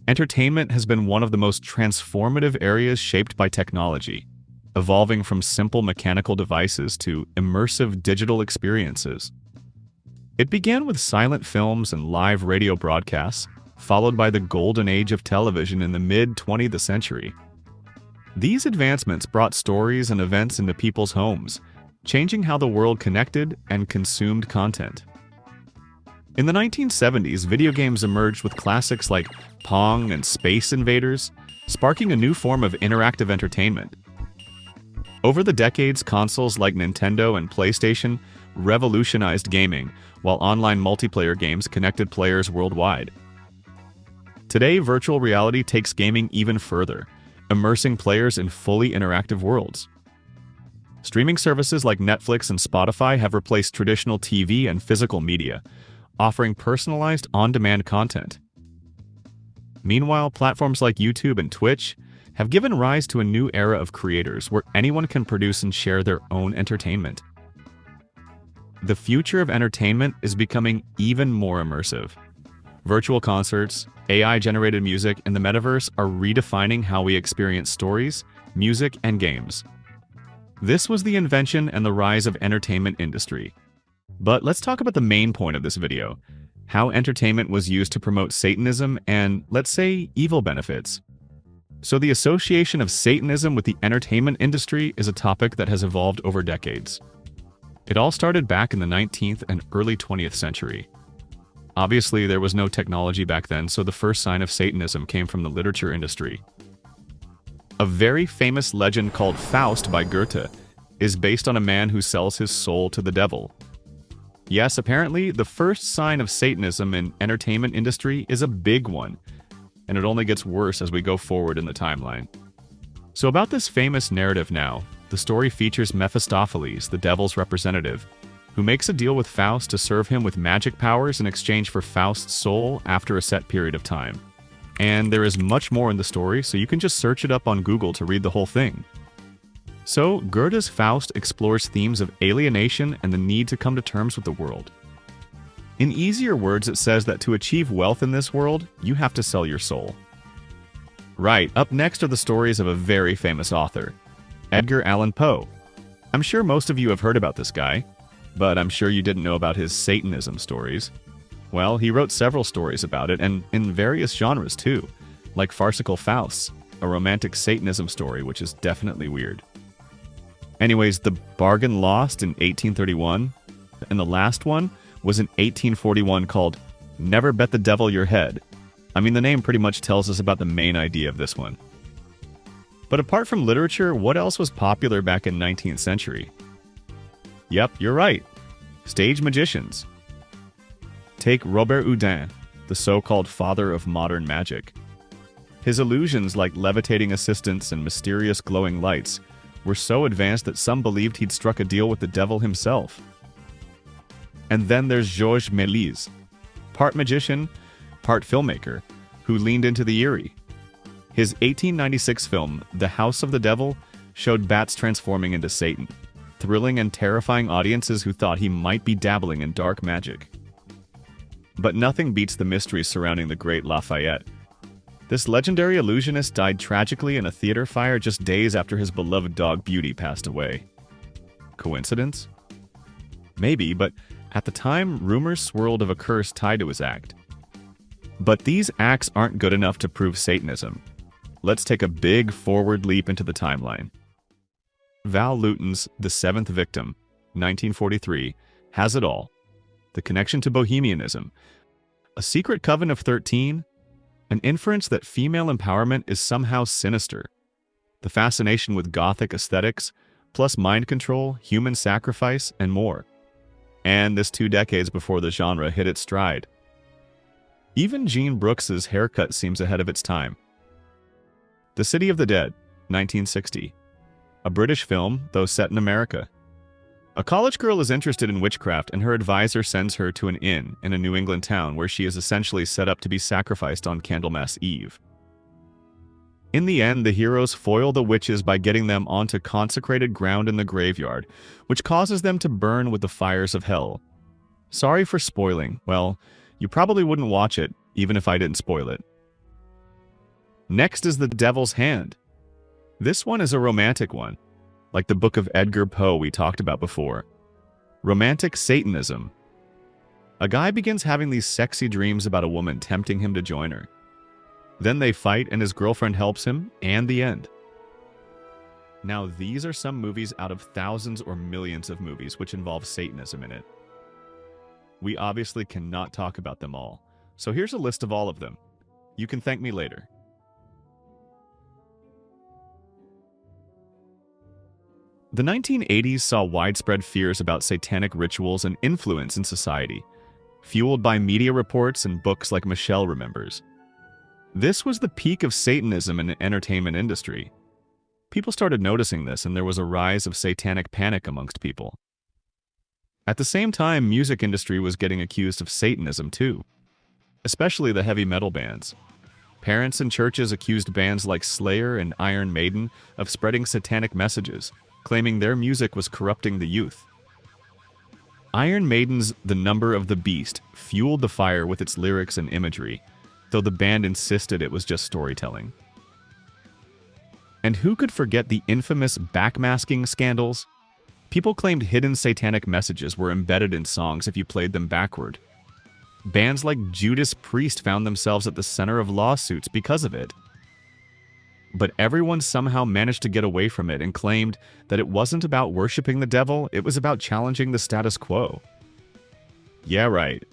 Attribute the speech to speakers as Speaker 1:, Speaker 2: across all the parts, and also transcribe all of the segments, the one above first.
Speaker 1: Entertainment has been one of the most transformative areas shaped by technology, evolving from simple mechanical devices to immersive digital experiences. It began with silent films and live radio broadcasts, followed by the golden age of television in the mid-20th century. These advancements brought stories and events into people's homes, changing how the world connected and consumed content. In the 1970s, video games emerged with classics like Pong and Space Invaders, sparking a new form of interactive entertainment. Over the decades, consoles like Nintendo and PlayStation revolutionized gaming, while online multiplayer games connected players worldwide. Today, virtual reality takes gaming even further, immersing players in fully interactive worlds. Streaming services like Netflix and Spotify have replaced traditional TV and physical media, offering personalized on-demand content. Meanwhile, platforms like YouTube and Twitch have given rise to a new era of creators where anyone can produce and share their own entertainment. The future of entertainment is becoming even more immersive. Virtual concerts, AI-generated music, and the metaverse are redefining how we experience stories, music, and games. This was the invention and the rise of entertainment industry. But let's talk about the main point of this video: how entertainment was used to promote Satanism and, let's say, evil benefits. So the association of Satanism with the entertainment industry is a topic that has evolved over decades. It all started back in the 19th and early 20th century. Obviously, there was no technology back then, so the first sign of Satanism came from the literature industry. A very famous legend called Faust by Goethe is based on a man who sells his soul to the devil. Yes, apparently, the first sign of Satanism in entertainment industry is a big one, and it only gets worse as we go forward in the timeline. So about this famous narrative now, the story features Mephistopheles, the devil's representative, who makes a deal with Faust to serve him with magic powers in exchange for Faust's soul after a set period of time. And there is much more in the story, so you can just search it up on Google to read the whole thing. So, Goethe's Faust explores themes of alienation and the need to come to terms with the world. In easier words, it says that to achieve wealth in this world, you have to sell your soul. Right, up next are the stories of a very famous author, Edgar Allan Poe. I'm sure most of you have heard about this guy, but I'm sure you didn't know about his Satanism stories. Well, he wrote several stories about it, and in various genres too, like Farcical Fausts, a romantic Satanism story which is definitely weird. Anyways, The Bargain Lost in 1831, and the last one was in 1841 called Never Bet the Devil Your Head. I mean, the name pretty much tells us about the main idea of this one. But apart from literature, what else was popular back in 19th century? Yep, you're right. Stage magicians. Take Robert Houdin, the so-called father of modern magic. His illusions like levitating assistants and mysterious glowing lights were so advanced that some believed he'd struck a deal with the devil himself. And then there's Georges Méliès, part magician, part filmmaker, who leaned into the eerie. His 1896 film, The House of the Devil, showed bats transforming into Satan, thrilling and terrifying audiences who thought he might be dabbling in dark magic. But nothing beats the mysteries surrounding the great Lafayette. This legendary illusionist died tragically in a theater fire just days after his beloved dog Beauty passed away. Coincidence? Maybe, but at the time, rumors swirled of a curse tied to his act. But these acts aren't good enough to prove Satanism. Let's take a big forward leap into the timeline. Val Lewton's The Seventh Victim, 1943, has it all. The connection to Bohemianism, a secret coven of 13, an inference that female empowerment is somehow sinister, the fascination with Gothic aesthetics, plus mind control, human sacrifice, and more. And this 2 decades before the genre hit its stride. Even Jean Brooks's haircut seems ahead of its time. The City of the Dead, 1960. A British film, though set in America. A college girl is interested in witchcraft, and her advisor sends her to an inn in a New England town where she is essentially set up to be sacrificed on Candlemas Eve. In the end, the heroes foil the witches by getting them onto consecrated ground in the graveyard, which causes them to burn with the fires of hell. Sorry for spoiling. Well, you probably wouldn't watch it, even if I didn't spoil it. Next is the Devil's Hand. This one is a romantic one, like the book of Edgar Poe we talked about before. Romantic Satanism. A guy begins having these sexy dreams about a woman tempting him to join her. Then they fight and his girlfriend helps him, and the end. Now, these are some movies out of thousands or millions of movies which involve Satanism in it. We obviously cannot talk about them all, so here's a list of all of them. You can thank me later. The 1980s saw widespread fears about satanic rituals and influence in society, fueled by media reports and books like Michelle Remembers. This was the peak of Satanism in the entertainment industry. People started noticing this, and there was a rise of satanic panic amongst people. At the same time, music industry was getting accused of Satanism too, especially the heavy metal bands. Parents and churches accused bands like Slayer and Iron Maiden of spreading satanic messages, claiming their music was corrupting the youth. Iron Maiden's The Number of the Beast fueled the fire with its lyrics and imagery, though the band insisted it was just storytelling. And who could forget the infamous backmasking scandals? People claimed hidden satanic messages were embedded in songs if you played them backward. Bands like Judas Priest found themselves at the center of lawsuits because of it. But everyone somehow managed to get away from it and claimed that it wasn't about worshiping the devil, it was about challenging the status quo. Yeah, right.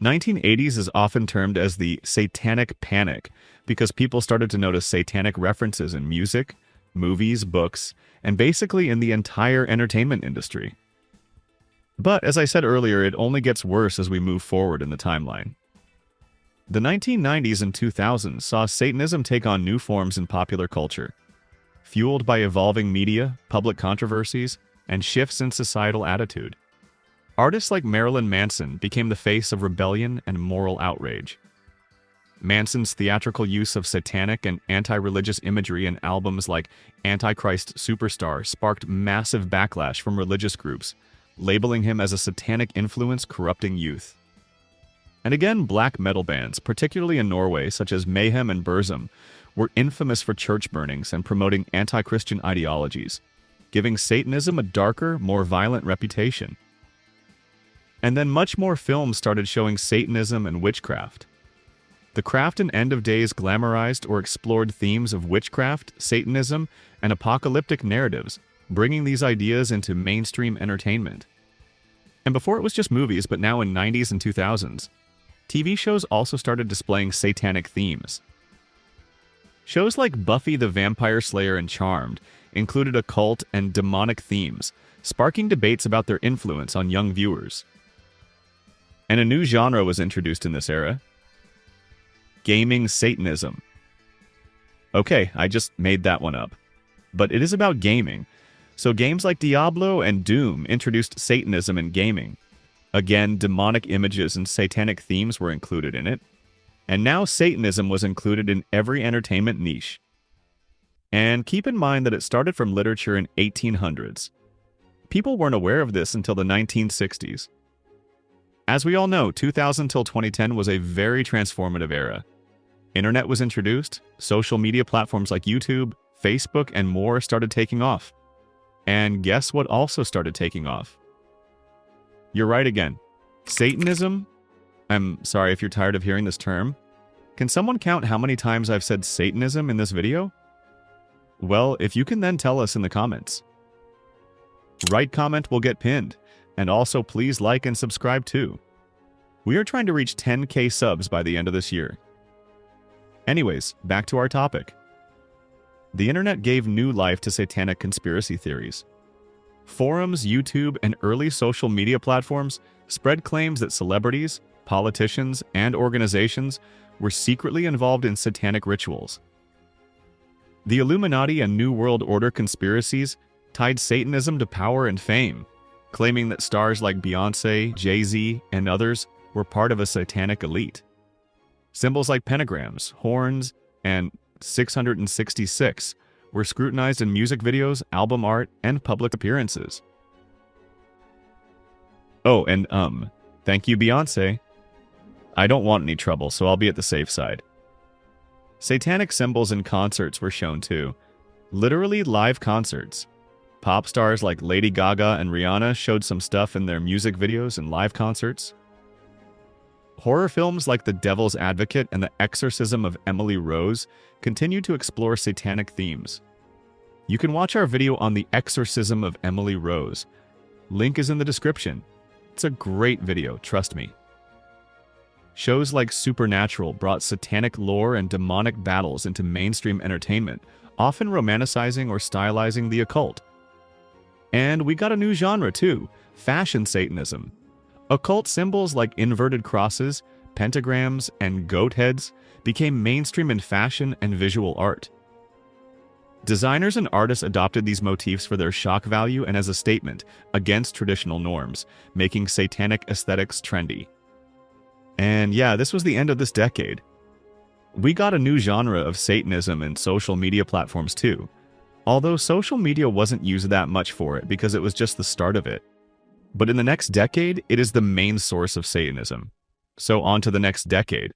Speaker 1: 1980s is often termed as the Satanic Panic because people started to notice satanic references in music, movies, books, and basically in the entire entertainment industry. But as I said earlier, it only gets worse as we move forward in the timeline. The 1990s and 2000s saw Satanism take on new forms in popular culture, fueled by evolving media, public controversies, and shifts in societal attitude. Artists like Marilyn Manson became the face of rebellion and moral outrage. Manson's theatrical use of satanic and anti-religious imagery in albums like Antichrist Superstar sparked massive backlash from religious groups, labeling him as a satanic influence corrupting youth. And again, black metal bands, particularly in Norway, such as Mayhem and Burzum, were infamous for church burnings and promoting anti-Christian ideologies, giving Satanism a darker, more violent reputation. And then much more films started showing Satanism and witchcraft. The Craft and End of Days glamorized or explored themes of witchcraft, Satanism, and apocalyptic narratives, bringing these ideas into mainstream entertainment. And before it was just movies, but now in 90s and 2000s, TV shows also started displaying satanic themes. Shows like Buffy the Vampire Slayer and Charmed included occult and demonic themes, sparking debates about their influence on young viewers. And a new genre was introduced in this era: gaming Satanism. Okay, I just made that one up. But it is about gaming. So games like Diablo and Doom introduced Satanism in gaming. Again, demonic images and satanic themes were included in it. And now Satanism was included in every entertainment niche. And keep in mind that it started from literature in 1800s. People weren't aware of this until the 1960s. As we all know, 2000 till 2010 was a very transformative era. Internet was introduced, social media platforms like YouTube, Facebook, and more started taking off. And guess what also started taking off? You're right again. Satanism? I'm sorry if you're tired of hearing this term. Can someone count how many times I've said Satanism in this video? Well, if you can then tell us in the comments. Right comment will get pinned, and also please like and subscribe too. We are trying to reach 10K subs by the end of this year. Anyways, back to our topic. The internet gave new life to satanic conspiracy theories. Forums, YouTube, and early social media platforms spread claims that celebrities, politicians, and organizations were secretly involved in satanic rituals. The Illuminati and New World Order conspiracies tied Satanism to power and fame, claiming that stars like Beyoncé, Jay-Z, and others were part of a satanic elite. Symbols like pentagrams, horns, and 666 were scrutinized in music videos, album art, and public appearances. Oh, and thank you, Beyoncé. I don't want any trouble, so I'll be at the safe side. Satanic symbols in concerts were shown too. Literally live concerts. Pop stars like Lady Gaga and Rihanna showed some stuff in their music videos and live concerts. Horror films like The Devil's Advocate and The Exorcism of Emily Rose continue to explore satanic themes. You can watch our video on The Exorcism of Emily Rose. Link is in the description. It's a great video, trust me. Shows like Supernatural brought satanic lore and demonic battles into mainstream entertainment, often romanticizing or stylizing the occult. And we got a new genre too, fashion Satanism. Occult symbols like inverted crosses, pentagrams, and goat heads became mainstream in fashion and visual art. Designers and artists adopted these motifs for their shock value and as a statement against traditional norms, making satanic aesthetics trendy. And yeah, this was the end of this decade. We got a new genre of Satanism in social media platforms too, although social media wasn't used that much for it because it was just the start of it. But in the next decade, it is the main source of Satanism. So on to the next decade.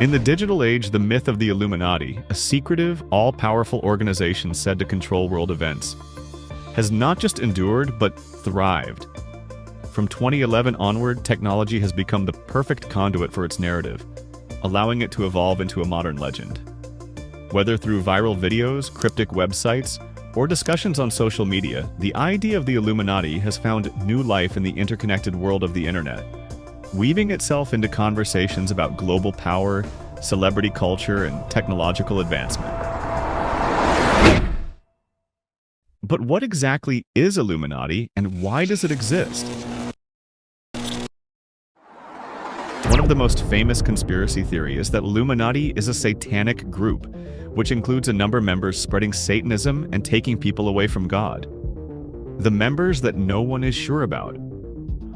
Speaker 1: In the digital age, the myth of the Illuminati, a secretive, all-powerful organization said to control world events, has not just endured, but thrived. From 2011 onward, technology has become the perfect conduit for its narrative, allowing it to evolve into a modern legend. Whether through viral videos, cryptic websites, or discussions on social media, the idea of the Illuminati has found new life in the interconnected world of the internet, weaving itself into conversations about global power, celebrity culture, and technological advancement. But what exactly is Illuminati, and why does it exist? One of the most famous conspiracy theories is that Illuminati is a satanic group, which includes a number of members spreading Satanism and taking people away from God. The members that no one is sure about.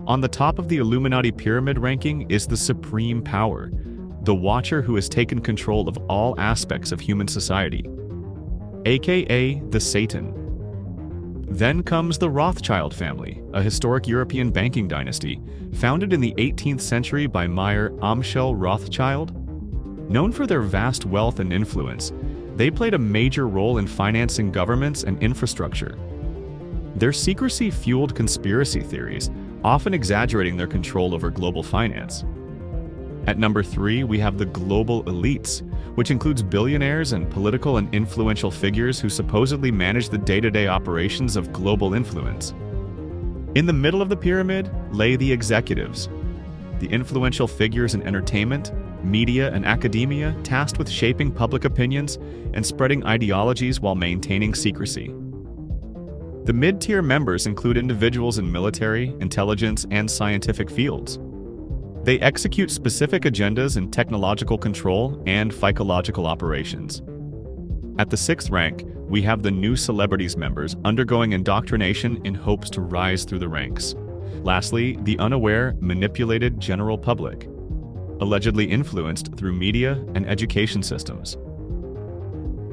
Speaker 1: On the top of the Illuminati pyramid ranking is the supreme power, the Watcher who has taken control of all aspects of human society, aka the Satan. Then comes the Rothschild family, a historic European banking dynasty, founded in the 18th century by Mayer Amschel Rothschild. Known for their vast wealth and influence, they played a major role in financing governments and infrastructure. Their secrecy fueled conspiracy theories, often exaggerating their control over global finance. At number 3, we have the global elites, which includes billionaires and political and influential figures who supposedly manage the day-to-day operations of global influence. In the middle of the pyramid lay the executives, the influential figures in entertainment, media, and academia tasked with shaping public opinions and spreading ideologies while maintaining secrecy. The mid-tier members include individuals in military, intelligence, and scientific fields. They execute specific agendas in technological control and psychological operations. At the 6th rank, we have the new celebrities members undergoing indoctrination in hopes to rise through the ranks. Lastly, the unaware, manipulated general public, allegedly influenced through media and education systems.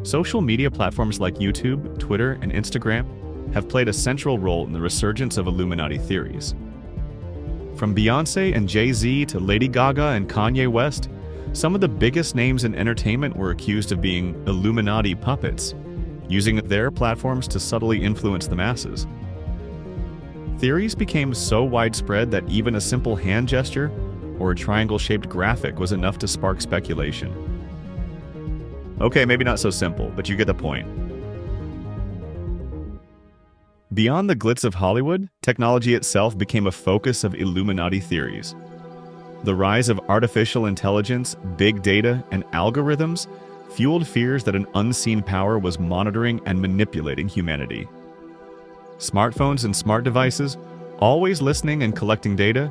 Speaker 1: Social media platforms like YouTube, Twitter, and Instagram have played a central role in the resurgence of Illuminati theories. From Beyoncé and Jay-Z to Lady Gaga and Kanye West, some of the biggest names in entertainment were accused of being Illuminati puppets, using their platforms to subtly influence the masses. Theories became so widespread that even a simple hand gesture or a triangle-shaped graphic was enough to spark speculation. Okay, maybe not so simple, but you get the point. Beyond the glitz of Hollywood, technology itself became a focus of Illuminati theories. The rise of artificial intelligence, big data, and algorithms fueled fears that an unseen power was monitoring and manipulating humanity. Smartphones and smart devices, always listening and collecting data,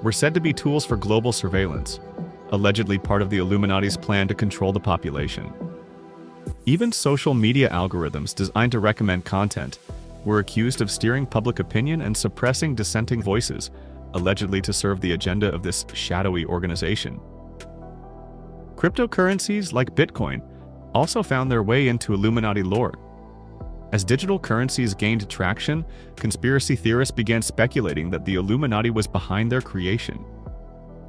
Speaker 1: were said to be tools for global surveillance, allegedly part of the Illuminati's plan to control the population. Even social media algorithms designed to recommend content were accused of steering public opinion and suppressing dissenting voices, allegedly to serve the agenda of this shadowy organization. Cryptocurrencies like Bitcoin also found their way into Illuminati lore. As digital currencies gained traction, conspiracy theorists began speculating that the Illuminati was behind their creation.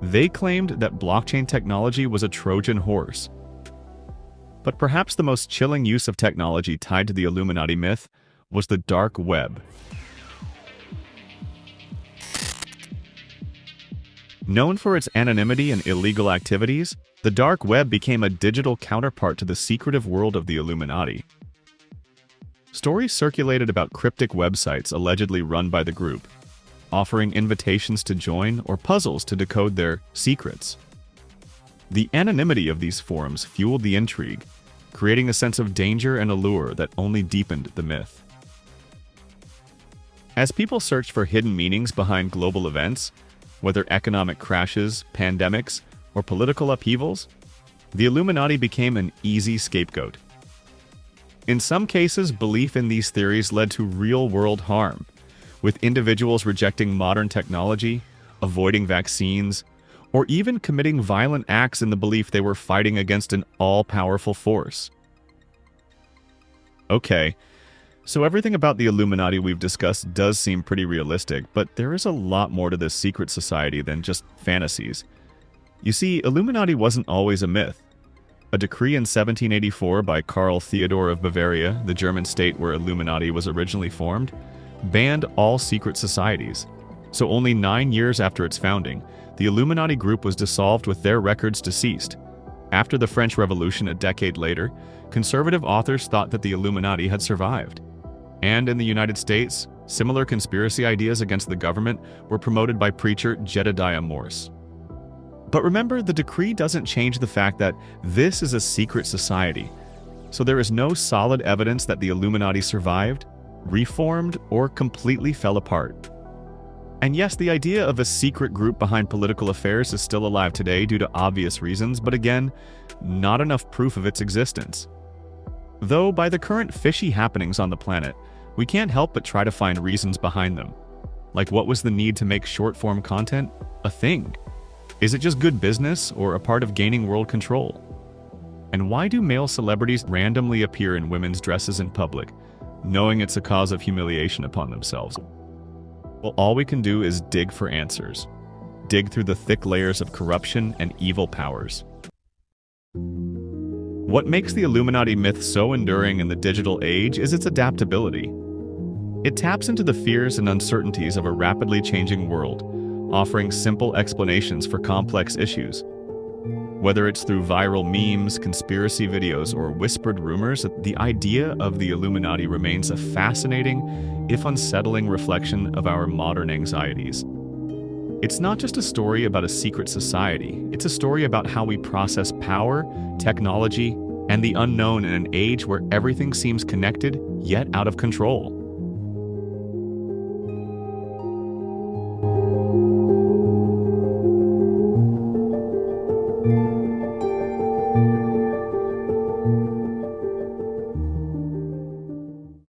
Speaker 1: They claimed that blockchain technology was a Trojan horse. But perhaps the most chilling use of technology tied to the Illuminati myth was the dark web. Known for its anonymity and illegal activities, the dark web became a digital counterpart to the secretive world of the Illuminati. Stories circulated about cryptic websites allegedly run by the group, offering invitations to join or puzzles to decode their secrets. The anonymity of these forums fueled the intrigue, creating a sense of danger and allure that only deepened the myth. As people searched for hidden meanings behind global events, whether economic crashes, pandemics, or political upheavals, the Illuminati became an easy scapegoat. In some cases, belief in these theories led to real-world harm, with individuals rejecting modern technology, avoiding vaccines, or even committing violent acts in the belief they were fighting against an all-powerful force. Okay, so everything about the Illuminati we've discussed does seem pretty realistic, but there is a lot more to this secret society than just fantasies. You see, Illuminati wasn't always a myth. A decree in 1784 by Karl Theodor of Bavaria, the German state where Illuminati was originally formed, banned all secret societies. So only 9 years after its founding, the Illuminati group was dissolved with their records deceased. After the French Revolution a decade later, conservative authors thought that the Illuminati had survived. And in the United States, similar conspiracy ideas against the government were promoted by preacher Jedediah Morse. But remember, the decree doesn't change the fact that this is a secret society, so there is no solid evidence that the Illuminati survived, reformed, or completely fell apart. And yes, the idea of a secret group behind political affairs is still alive today due to obvious reasons, but again, not enough proof of its existence. Though by the current fishy happenings on the planet, we can't help but try to find reasons behind them. Like, what was the need to make short-form content a thing? Is it just good business or a part of gaining world control? And why do male celebrities randomly appear in women's dresses in public, knowing it's a cause of humiliation upon themselves? Well, all we can do is dig for answers. Dig through the thick layers of corruption and evil powers. What makes the Illuminati myth so enduring in the digital age is its adaptability. It taps into the fears and uncertainties of a rapidly changing world, offering simple explanations for complex issues. Whether it's through viral memes, conspiracy videos, or whispered rumors, the idea of the Illuminati remains a fascinating, if unsettling, reflection of our modern anxieties. It's not just a story about a secret society, it's a story about how we process power, technology, and the unknown in an age where everything seems connected, yet out of control.